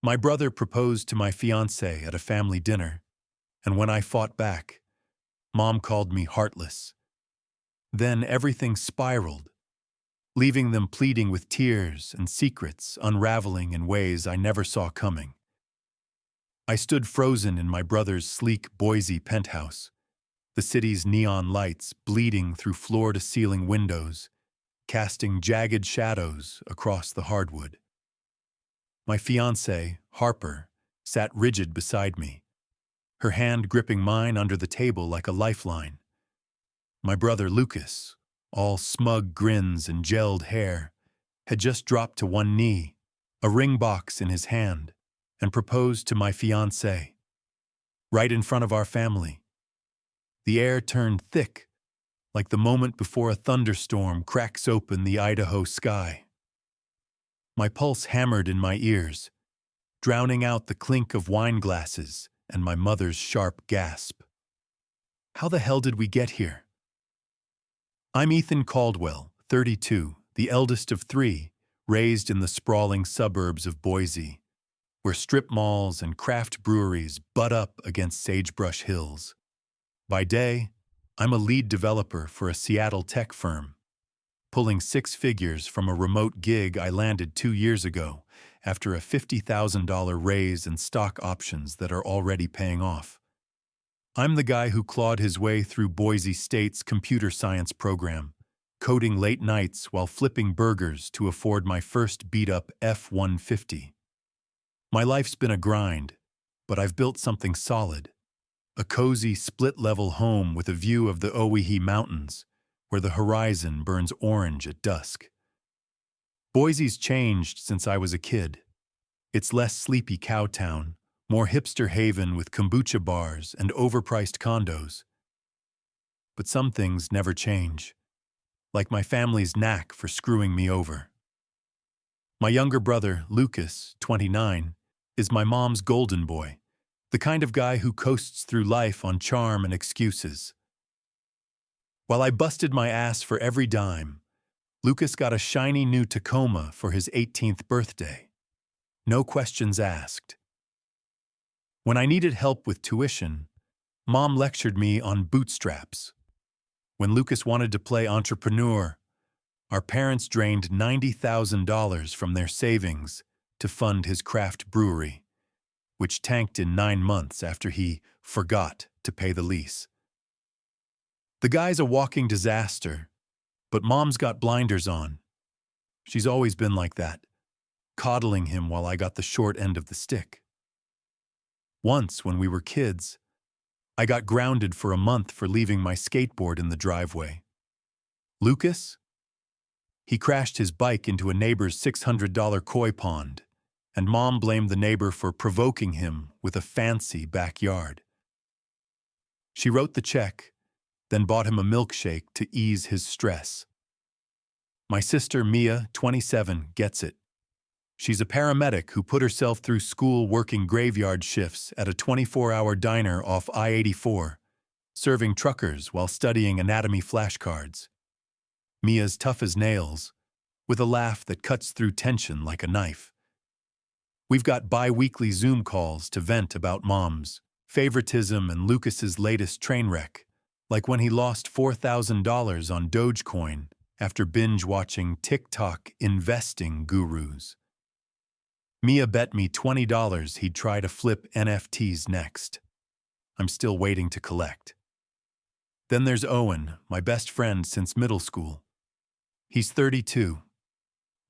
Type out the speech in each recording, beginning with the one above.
My brother proposed to my fiancée at a family dinner, and when I fought back, Mom called me heartless. Then everything spiraled, leaving them pleading with tears and secrets unraveling in ways I never saw coming. I stood frozen in my brother's sleek Boise penthouse, the city's neon lights bleeding through floor-to-ceiling windows, casting jagged shadows across the hardwood. My fiancée, Harper, sat rigid beside me, her hand gripping mine under the table like a lifeline. My brother Lucas, all smug grins and gelled hair, had just dropped to one knee, a ring box in his hand, and proposed to my fiancée, right in front of our family. The air turned thick, like the moment before a thunderstorm cracks open the Idaho sky. My pulse hammered in my ears, drowning out the clink of wine glasses and my mother's sharp gasp. How the hell did we get here? I'm Ethan Caldwell, 32, the eldest of three, raised in the sprawling suburbs of Boise, where strip malls and craft breweries butt up against sagebrush hills. By day, I'm a lead developer for a Seattle tech firm, pulling six figures from a remote gig I landed 2 years ago after a $50,000 raise and stock options that are already paying off. I'm the guy who clawed his way through Boise State's computer science program, coding late nights while flipping burgers to afford my first beat-up F-150. My life's been a grind, but I've built something solid. A cozy, split-level home with a view of the Owyhee Mountains, where the horizon burns orange at dusk. Boise's changed since I was a kid. It's less sleepy cowtown, more hipster haven with kombucha bars and overpriced condos. But some things never change, like my family's knack for screwing me over. My younger brother, Lucas, 29, is my mom's golden boy, the kind of guy who coasts through life on charm and excuses. While I busted my ass for every dime, Lucas got a shiny new Tacoma for his 18th birthday. No questions asked. When I needed help with tuition, Mom lectured me on bootstraps. When Lucas wanted to play entrepreneur, our parents drained $90,000 from their savings to fund his craft brewery, which tanked in 9 months after he forgot to pay the lease. The guy's a walking disaster, but Mom's got blinders on. She's always been like that, coddling him while I got the short end of the stick. Once, when we were kids, I got grounded for a month for leaving my skateboard in the driveway. Lucas? He crashed his bike into a neighbor's $600 koi pond, and Mom blamed the neighbor for provoking him with a fancy backyard. She wrote the check, then bought him a milkshake to ease his stress. My sister Mia, 27, gets it. She's a paramedic who put herself through school working graveyard shifts at a 24-hour diner off I-84, serving truckers while studying anatomy flashcards. Mia's tough as nails, with a laugh that cuts through tension like a knife. We've got bi-weekly Zoom calls to vent about Mom's favoritism and Lucas's latest train wreck, like when he lost $4,000 on Dogecoin after binge-watching TikTok investing gurus. Mia bet me $20 he'd try to flip NFTs next. I'm still waiting to collect. Then there's Owen, my best friend since middle school. He's 32,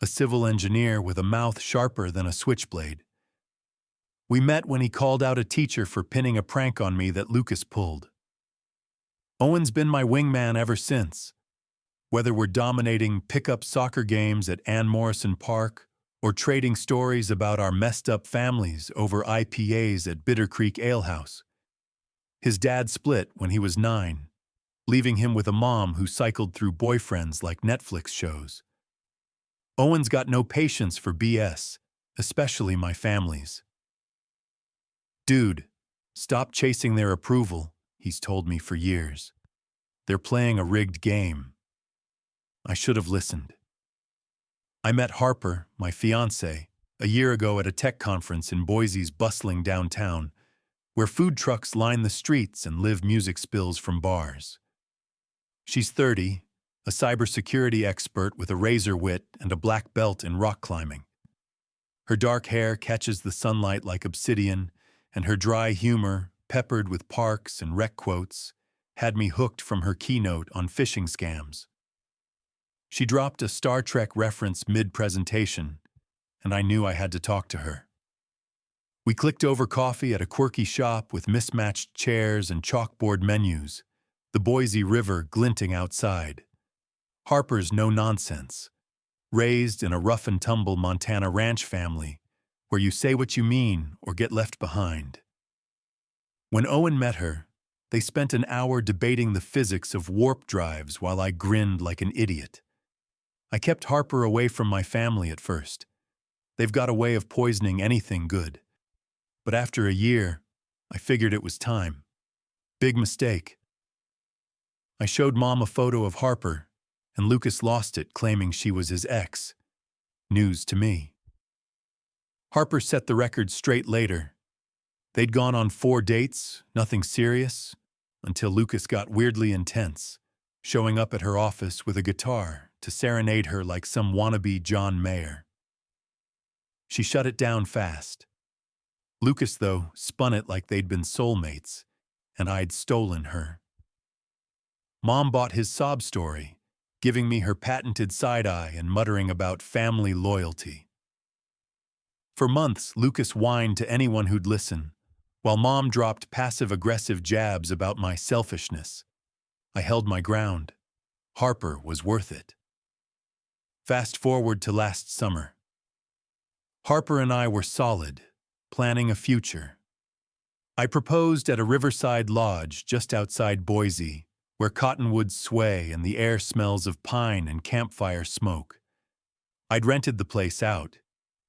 a civil engineer with a mouth sharper than a switchblade. We met when he called out a teacher for pinning a prank on me that Lucas pulled. Owen's been my wingman ever since, whether we're dominating pickup soccer games at Ann Morrison Park or trading stories about our messed-up families over IPAs at Bitter Creek Alehouse. His dad split when he was 9, leaving him with a mom who cycled through boyfriends like Netflix shows. Owen's got no patience for BS, especially my family's. Dude, stop chasing their approval, he's told me for years. They're playing a rigged game. I should have listened. I met Harper, my fiancée, a year ago at a tech conference in Boise's bustling downtown, where food trucks line the streets and live music spills from bars. She's 30, a cybersecurity expert with a razor wit and a black belt in rock climbing. Her dark hair catches the sunlight like obsidian, and her dry humor, peppered with parks and rec quotes, had me hooked from her keynote on phishing scams. She dropped a Star Trek reference mid-presentation, and I knew I had to talk to her. We clicked over coffee at a quirky shop with mismatched chairs and chalkboard menus, the Boise River glinting outside. Harper's no-nonsense, raised in a rough-and-tumble Montana ranch family where you say what you mean or get left behind. When Owen met her, they spent an hour debating the physics of warp drives while I grinned like an idiot. I kept Harper away from my family at first. They've got a way of poisoning anything good. But after a year, I figured it was time. Big mistake. I showed Mom a photo of Harper, and Lucas lost it, claiming she was his ex. News to me. Harper set the record straight later. They'd gone on 4 dates, nothing serious, until Lucas got weirdly intense, showing up at her office with a guitar to serenade her like some wannabe John Mayer. She shut it down fast. Lucas, though, spun it like they'd been soulmates, and I'd stolen her. Mom bought his sob story, giving me her patented side-eye and muttering about family loyalty. For months, Lucas whined to anyone who'd listen, while Mom dropped passive-aggressive jabs about my selfishness. I held my ground. Harper was worth it. Fast forward to last summer. Harper and I were solid, planning a future. I proposed at a riverside lodge just outside Boise, where cottonwoods sway and the air smells of pine and campfire smoke. I'd rented the place out,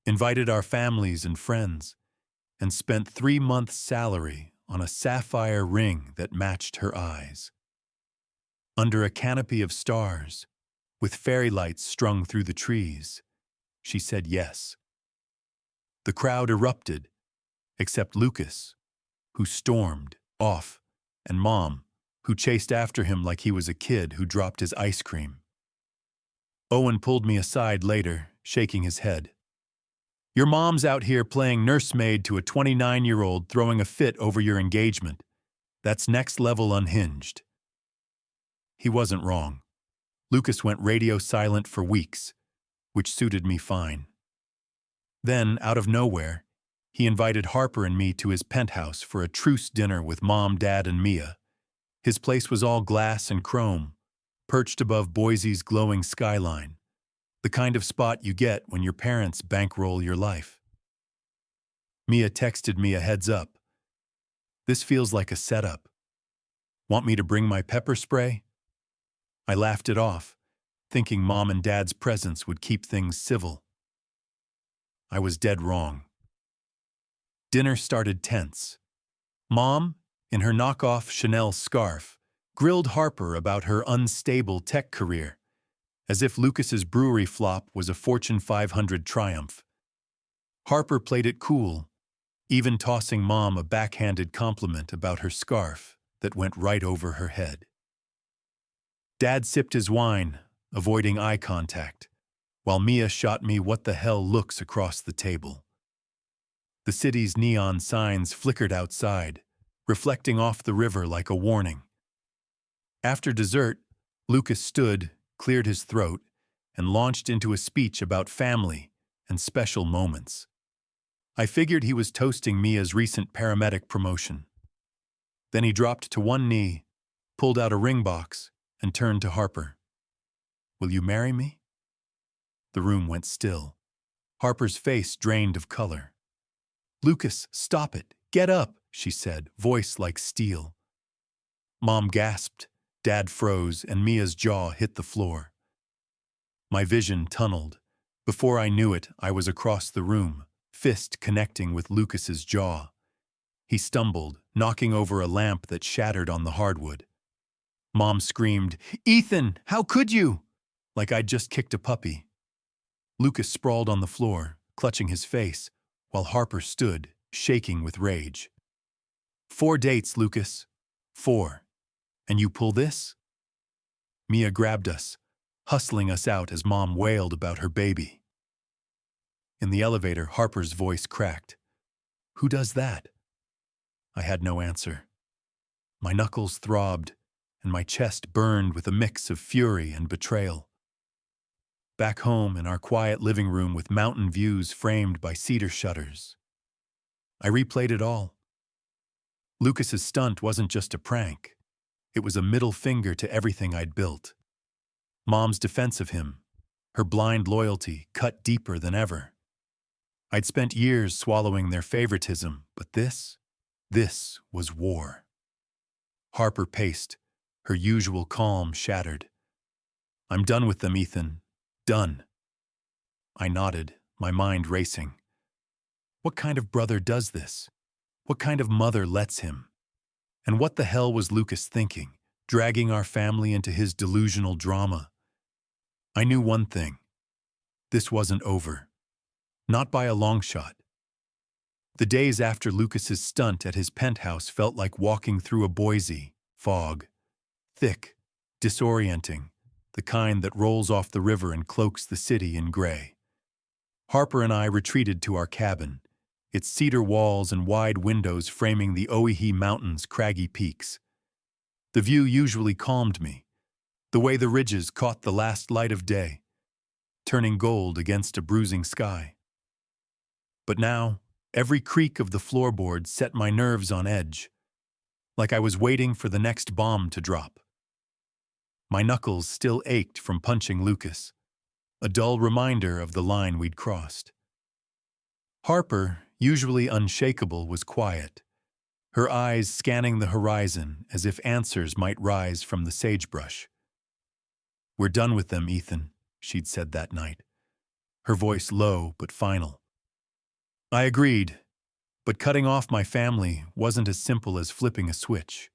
invited our families and friends, and spent 3 months' salary on a sapphire ring that matched her eyes. Under a canopy of stars, with fairy lights strung through the trees, she said yes. The crowd erupted, except Lucas, who stormed off, and Mom, who chased after him like he was a kid who dropped his ice cream. Owen pulled me aside later, shaking his head. Your mom's out here playing nursemaid to a 29-year-old throwing a fit over your engagement. That's next level unhinged. He wasn't wrong. Lucas went radio silent for weeks, which suited me fine. Then, out of nowhere, he invited Harper and me to his penthouse for a truce dinner with Mom, Dad, and Mia. His place was all glass and chrome, perched above Boise's glowing skyline, the kind of spot you get when your parents bankroll your life. Mia texted me a heads up. This feels like a setup. Want me to bring my pepper spray? I laughed it off, thinking Mom and Dad's presence would keep things civil. I was dead wrong. Dinner started tense. Mom, in her knockoff Chanel scarf, grilled Harper about her unstable tech career, as if Lucas's brewery flop was a Fortune 500 triumph. Harper played it cool, even tossing Mom a backhanded compliment about her scarf that went right over her head. Dad sipped his wine, avoiding eye contact, while Mia shot me what the hell looks across the table. The city's neon signs flickered outside, reflecting off the river like a warning. After dessert, Lucas stood, cleared his throat, and launched into a speech about family and special moments. I figured he was toasting Mia's recent paramedic promotion. Then he dropped to one knee, pulled out a ring box, and turned to Harper. Will you marry me? The room went still. Harper's face drained of color. Lucas, stop it. Get up, she said, voice like steel. Mom gasped, Dad froze, and Mia's jaw hit the floor. My vision tunneled. Before I knew it, I was across the room, fist connecting with Lucas's jaw. He stumbled, knocking over a lamp that shattered on the hardwood. Mom screamed, Ethan, how could you? Like I'd just kicked a puppy. Lucas sprawled on the floor, clutching his face, while Harper stood, shaking with rage. 4 dates, Lucas. 4. And you pull this? Mia grabbed us, hustling us out as Mom wailed about her baby. In the elevator, Harper's voice cracked. Who does that? I had no answer. My knuckles throbbed, and my chest burned with a mix of fury and betrayal. Back home in our quiet living room with mountain views framed by cedar shutters, I replayed it all. Lucas's stunt wasn't just a prank. It was a middle finger to everything I'd built. Mom's defense of him, her blind loyalty, cut deeper than ever. I'd spent years swallowing their favoritism, but this was war. Harper paced, her usual calm shattered. I'm done with them, Ethan. Done. I nodded, my mind racing. What kind of brother does this? What kind of mother lets him? And what the hell was Lucas thinking, dragging our family into his delusional drama? I knew one thing. This wasn't over. Not by a long shot. The days after Lucas's stunt at his penthouse felt like walking through a Boise fog. Thick, disorienting, the kind that rolls off the river and cloaks the city in gray. Harper and I retreated to our cabin, its cedar walls and wide windows framing the Oahe Mountains' craggy peaks. The view usually calmed me, the way the ridges caught the last light of day, turning gold against a bruising sky. But now, every creak of the floorboard set my nerves on edge, like I was waiting for the next bomb to drop. My knuckles still ached from punching Lucas, a dull reminder of the line we'd crossed. Harper, usually unshakable, was quiet, her eyes scanning the horizon as if answers might rise from the sagebrush. We're done with them, Ethan, she'd said that night, her voice low but final. I agreed, but cutting off my family wasn't as simple as flipping a switch.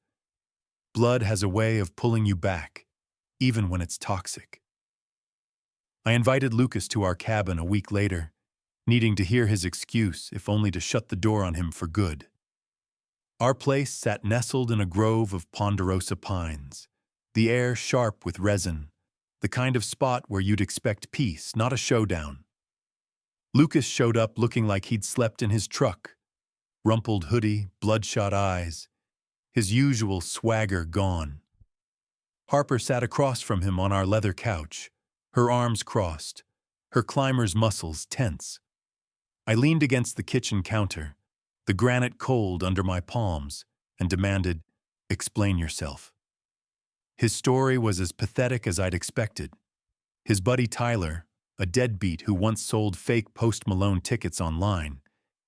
Blood has a way of pulling you back, even when it's toxic. I invited Lucas to our cabin a week later, needing to hear his excuse, if only to shut the door on him for good. Our place sat nestled in a grove of ponderosa pines, the air sharp with resin, the kind of spot where you'd expect peace, not a showdown. Lucas showed up looking like he'd slept in his truck, rumpled hoodie, bloodshot eyes, his usual swagger gone. Harper sat across from him on our leather couch, her arms crossed, her climber's muscles tense. I leaned against the kitchen counter, the granite cold under my palms, and demanded, "Explain yourself." His story was as pathetic as I'd expected. His buddy Tyler, a deadbeat who once sold fake Post Malone tickets online,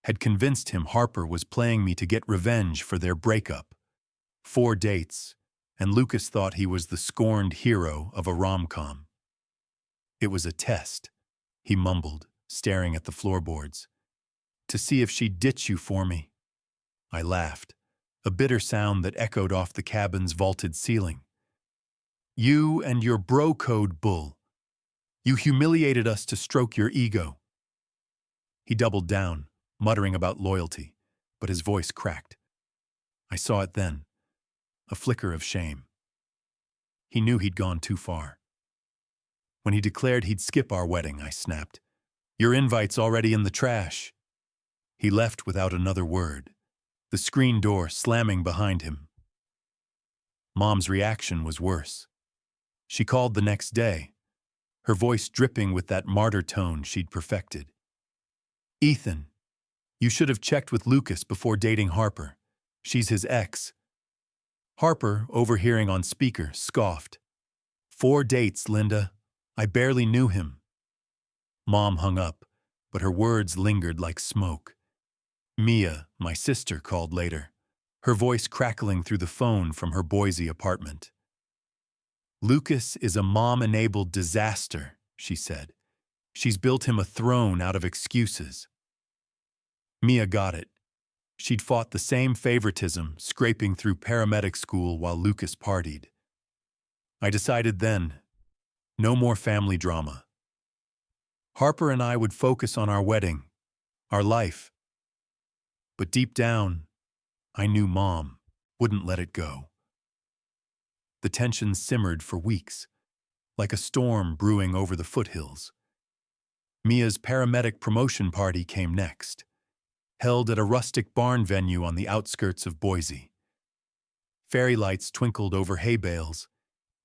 had convinced him Harper was playing me to get revenge for their breakup. 4 dates, and Lucas thought he was the scorned hero of a rom-com. It was a test, he mumbled, staring at the floorboards. To see if she'd ditch you for me. I laughed, a bitter sound that echoed off the cabin's vaulted ceiling. You and your bro code bull. You humiliated us to stroke your ego. He doubled down, muttering about loyalty, but his voice cracked. I saw it then, a flicker of shame. He knew he'd gone too far. When he declared he'd skip our wedding, I snapped, "Your invite's already in the trash." He left without another word, the screen door slamming behind him. Mom's reaction was worse. She called the next day, her voice dripping with that martyr tone she'd perfected. "Ethan, you should have checked with Lucas before dating Harper. She's his ex." Harper, overhearing on speaker, scoffed. 4 dates, Linda. I barely knew him." Mom hung up, but her words lingered like smoke. Mia, my sister, called later, her voice crackling through the phone from her Boise apartment. "Lucas is a mom-enabled disaster," she said. "She's built him a throne out of excuses." Mia got it. She'd fought the same favoritism, scraping through paramedic school while Lucas partied. I decided then, no more family drama. Harper and I would focus on our wedding, our life. But deep down, I knew Mom wouldn't let it go. The tension simmered for weeks, like a storm brewing over the foothills. Mia's paramedic promotion party came next, held at a rustic barn venue on the outskirts of Boise. Fairy lights twinkled over hay bales,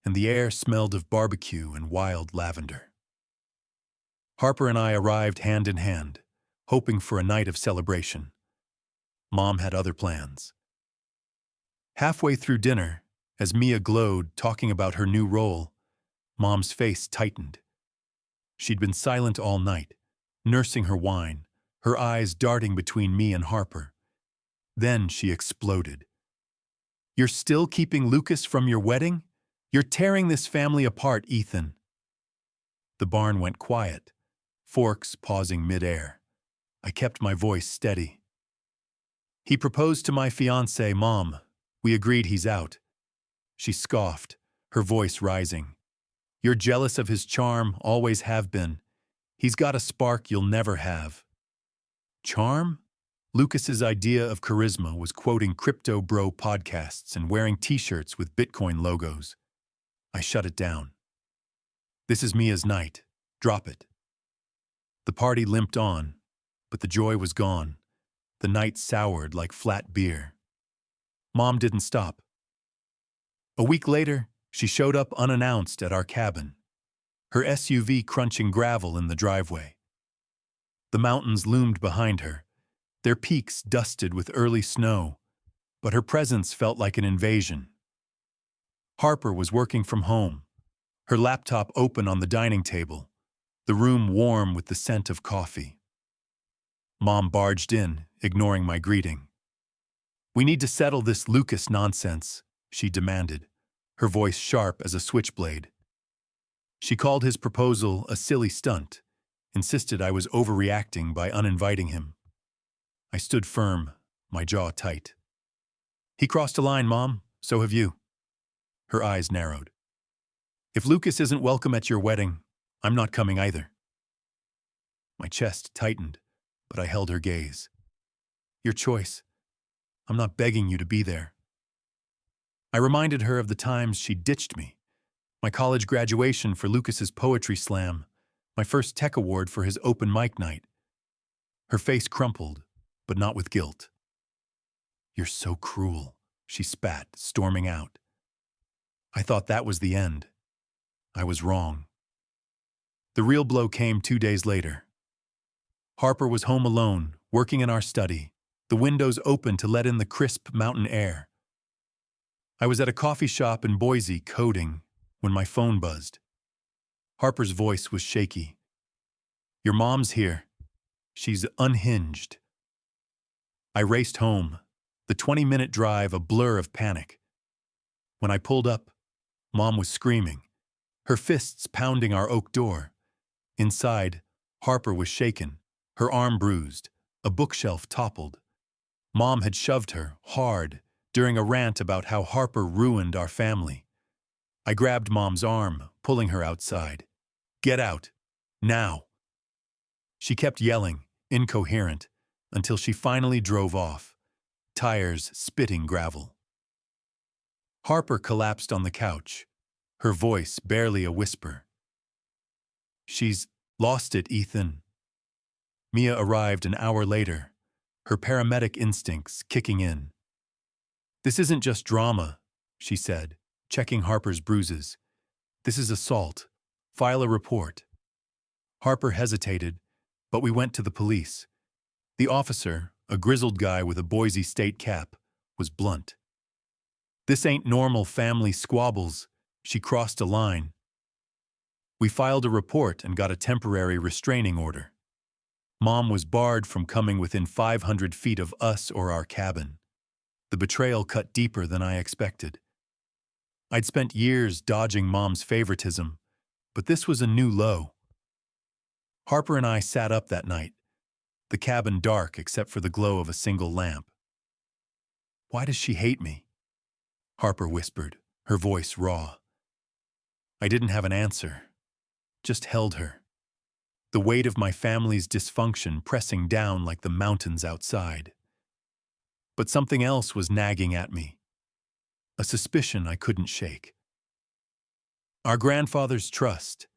and the air smelled of barbecue and wild lavender. Harper and I arrived hand in hand, hoping for a night of celebration. Mom had other plans. Halfway through dinner, as Mia glowed, talking about her new role, Mom's face tightened. She'd been silent all night, nursing her wine, her eyes darting between me and Harper. Then she exploded. "You're still keeping Lucas from your wedding? You're tearing this family apart, Ethan." The barn went quiet, forks pausing mid-air. I kept my voice steady. "He proposed to my fiancée, Mom. We agreed he's out." She scoffed, her voice rising. "You're jealous of his charm, always have been. He's got a spark you'll never have." Charm? Lucas's idea of charisma was quoting Crypto Bro podcasts and wearing t-shirts with Bitcoin logos. I shut it down. "This is Mia's night. Drop it." The party limped on, but the joy was gone. The night soured like flat beer. Mom didn't stop. A week later, she showed up unannounced at our cabin, her SUV crunching gravel in the driveway. The mountains loomed behind her, their peaks dusted with early snow, but her presence felt like an invasion. Harper was working from home, her laptop open on the dining table, the room warm with the scent of coffee. Mom barged in, ignoring my greeting. "We need to settle this Lucas nonsense," she demanded, her voice sharp as a switchblade. She called his proposal a silly stunt, insisted I was overreacting by uninviting him. I stood firm, my jaw tight. "He crossed a line, Mom. So have you." Her eyes narrowed. "If Lucas isn't welcome at your wedding, I'm not coming either." My chest tightened, but I held her gaze. "Your choice. I'm not begging you to be there." I reminded her of the times she ditched me. My college graduation for Lucas's poetry slam, my first tech award for his open mic night. Her face crumpled, but not with guilt. "You're so cruel," she spat, storming out. I thought that was the end. I was wrong. The real blow came 2 days later. Harper was home alone, working in our study, the windows open to let in the crisp mountain air. I was at a coffee shop in Boise coding when my phone buzzed. Harper's voice was shaky. "Your mom's here. She's unhinged." I raced home, the 20-minute drive a blur of panic. When I pulled up, Mom was screaming, her fists pounding our oak door. Inside, Harper was shaken, her arm bruised, a bookshelf toppled. Mom had shoved her, hard, during a rant about how Harper ruined our family. I grabbed Mom's arm, pulling her outside. "Get out. Now." She kept yelling, incoherent, until she finally drove off, tires spitting gravel. Harper collapsed on the couch, her voice barely a whisper. "She's lost it, Ethan." Mia arrived an hour later, her paramedic instincts kicking in. "This isn't just drama," she said, checking Harper's bruises. "This is assault. File a report." Harper hesitated, but we went to the police. The officer, a grizzled guy with a Boise State cap, was blunt. "This ain't normal family squabbles. She crossed a line." We filed a report and got a temporary restraining order. Mom was barred from coming within 500 feet of us or our cabin. The betrayal cut deeper than I expected. I'd spent years dodging Mom's favoritism, but this was a new low. Harper and I sat up that night, the cabin dark except for the glow of a single lamp. "Why does she hate me?" Harper whispered, her voice raw. I didn't have an answer, just held her. the weight of my family's dysfunction pressing down like the mountains outside. But something else was nagging at me, a suspicion I couldn't shake. Our grandfather's trust,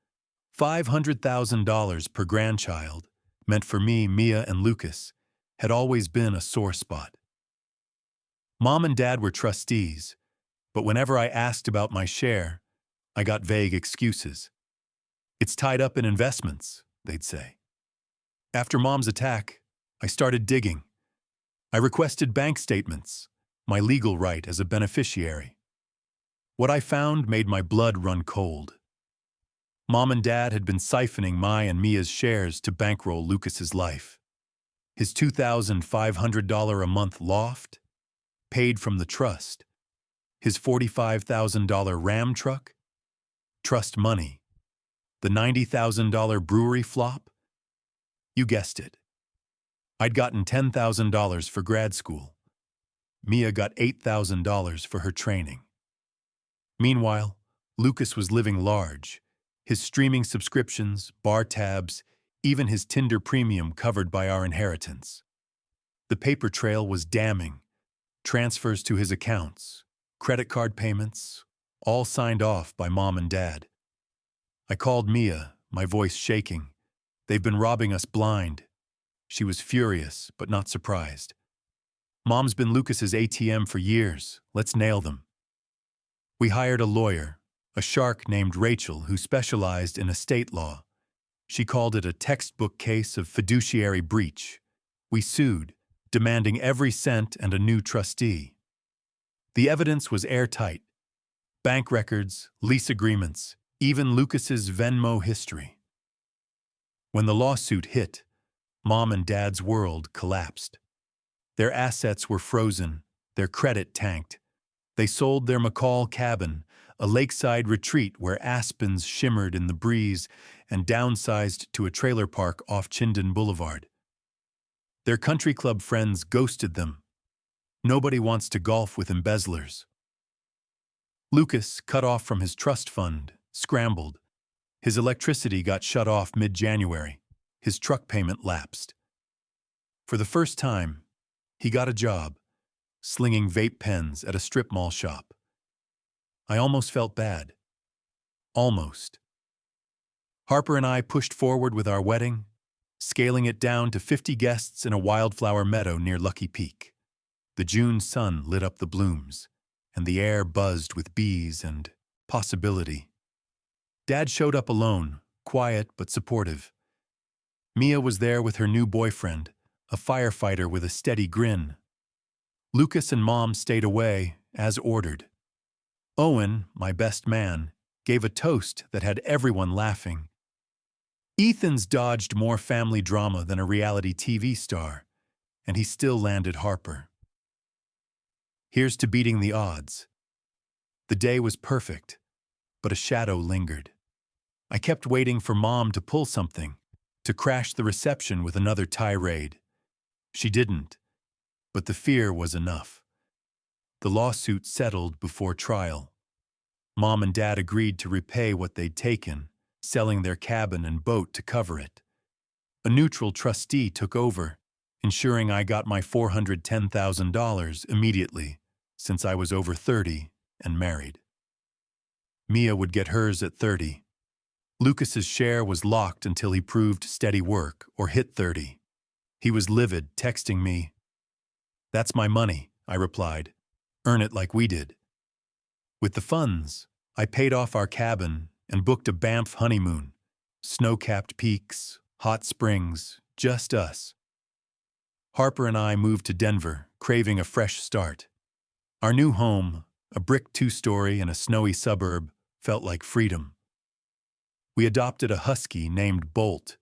$500,000 per grandchild, meant for me, Mia, and Lucas, had always been a sore spot. Mom and Dad were trustees, but whenever I asked about my share, I got vague excuses. "It's tied up in investments," they'd say. After Mom's attack, I started digging. I requested bank statements, my legal right as a beneficiary. What I found made my blood run cold. Mom and Dad had been siphoning my and Mia's shares to bankroll Lucas's life. His $2,500 a month loft, paid from the trust. His $45,000 Ram truck, trust money. The $90,000 brewery flop? You guessed it. I'd gotten $10,000 for grad school. Mia got $8,000 for her training. Meanwhile, Lucas was living large, his streaming subscriptions, bar tabs, even his Tinder premium covered by our inheritance. The paper trail was damning. Transfers to his accounts, credit card payments, all signed off by Mom and Dad. I called Mia, my voice shaking. "They've been robbing us blind." She was furious, but not surprised. "Mom's been Lucas's ATM for years. Let's nail them." We hired a lawyer, a shark named Rachel who specialized in estate law. She called it a textbook case of fiduciary breach. We sued, demanding every cent and a new trustee. The evidence was airtight. Bank records, lease agreements, even Lucas's Venmo history. When the lawsuit hit, Mom and Dad's world collapsed. Their assets were frozen, their credit tanked. They sold their McCall cabin, a lakeside retreat where aspens shimmered in the breeze, and downsized to a trailer park off Chinden Boulevard. Their country club friends ghosted them. Nobody wants to golf with embezzlers. Lucas, cut off from his trust fund, scrambled. His electricity got shut off mid-January. His truck payment lapsed. For the first time, he got a job, slinging vape pens at a strip mall shop. I almost felt bad. Almost. Harper and I pushed forward with our wedding, scaling it down to 50 guests in a wildflower meadow near Lucky Peak. The June sun lit up the blooms, and the air buzzed with bees and possibility. Dad showed up alone, quiet but supportive. Mia was there with her new boyfriend, a firefighter with a steady grin. Lucas and Mom stayed away, as ordered. Owen, my best man, gave a toast that had everyone laughing. Ethan's dodged more family drama than a reality TV star, and he still landed Harper. Here's to beating the odds. The day was perfect, but a shadow lingered. I kept waiting for Mom to pull something, to crash the reception with another tirade. She didn't, but the fear was enough. The lawsuit settled before trial. Mom and Dad agreed to repay what they'd taken, selling their cabin and boat to cover it. A neutral trustee took over, ensuring I got my $410,000 immediately, since I was over 30 and married. Mia would get hers at 30. Lucas's share was locked until he proved steady work or hit 30. He was livid, texting me. "That's my money," I replied. "Earn it like we did." With the funds, I paid off our cabin and booked a Banff honeymoon. Snow-capped peaks, hot springs, just us. Harper and I moved to Denver, craving a fresh start. Our new home, a brick 2-story in a snowy suburb, felt like freedom. We adopted a husky named Bolt,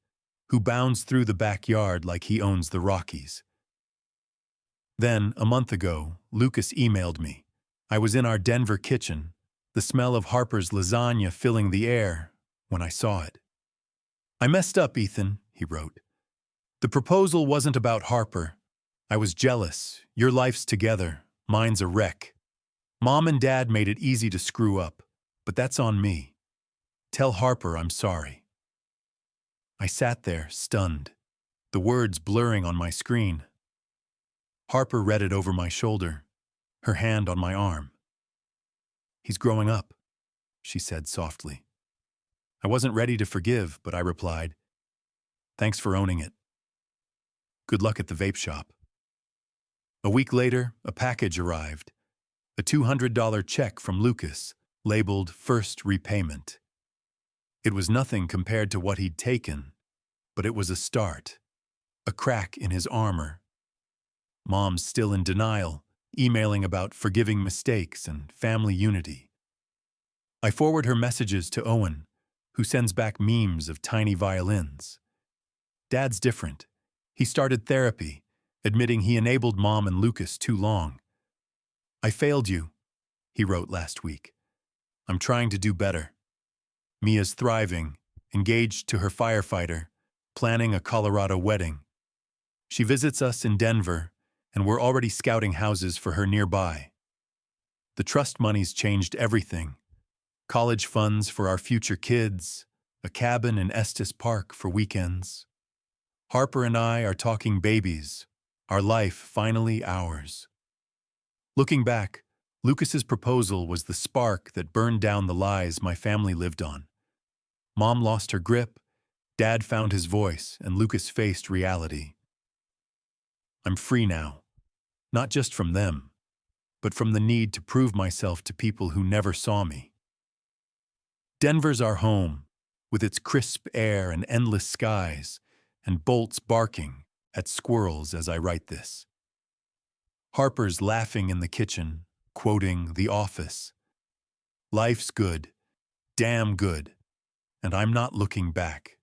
who bounds through the backyard like he owns the Rockies. Then, a month ago, Lucas emailed me. I was in our Denver kitchen, the smell of Harper's lasagna filling the air, when I saw it. "I messed up, Ethan," he wrote. "The proposal wasn't about Harper. I was jealous. Your life's together. Mine's a wreck. Mom and Dad made it easy to screw up, but that's on me. Tell Harper I'm sorry." I sat there, stunned, the words blurring on my screen. Harper read it over my shoulder, her hand on my arm. "He's growing up," she said softly. I wasn't ready to forgive, but I replied, "Thanks for owning it. Good luck at the vape shop." A week later, a package arrived, a $200 check from Lucas, labeled First Repayment. It was nothing compared to what he'd taken, but it was a start, a crack in his armor. Mom's still in denial, emailing about forgiving mistakes and family unity. I forward her messages to Owen, who sends back memes of tiny violins. Dad's different. He started therapy, admitting he enabled Mom and Lucas too long. "I failed you," he wrote last week. "I'm trying to do better." Mia's thriving, engaged to her firefighter, planning a Colorado wedding. She visits us in Denver, and we're already scouting houses for her nearby. The trust money's changed everything. College funds for our future kids, a cabin in Estes Park for weekends. Harper and I are talking babies, our life finally ours. Looking back, Lucas's proposal was the spark that burned down the lies my family lived on. Mom lost her grip, Dad found his voice, and Lucas faced reality. I'm free now, not just from them, but from the need to prove myself to people who never saw me. Denver's our home, with its crisp air and endless skies, and bolts barking at squirrels as I write this. Harper's laughing in the kitchen, quoting The Office. Life's good, damn good, and I'm not looking back.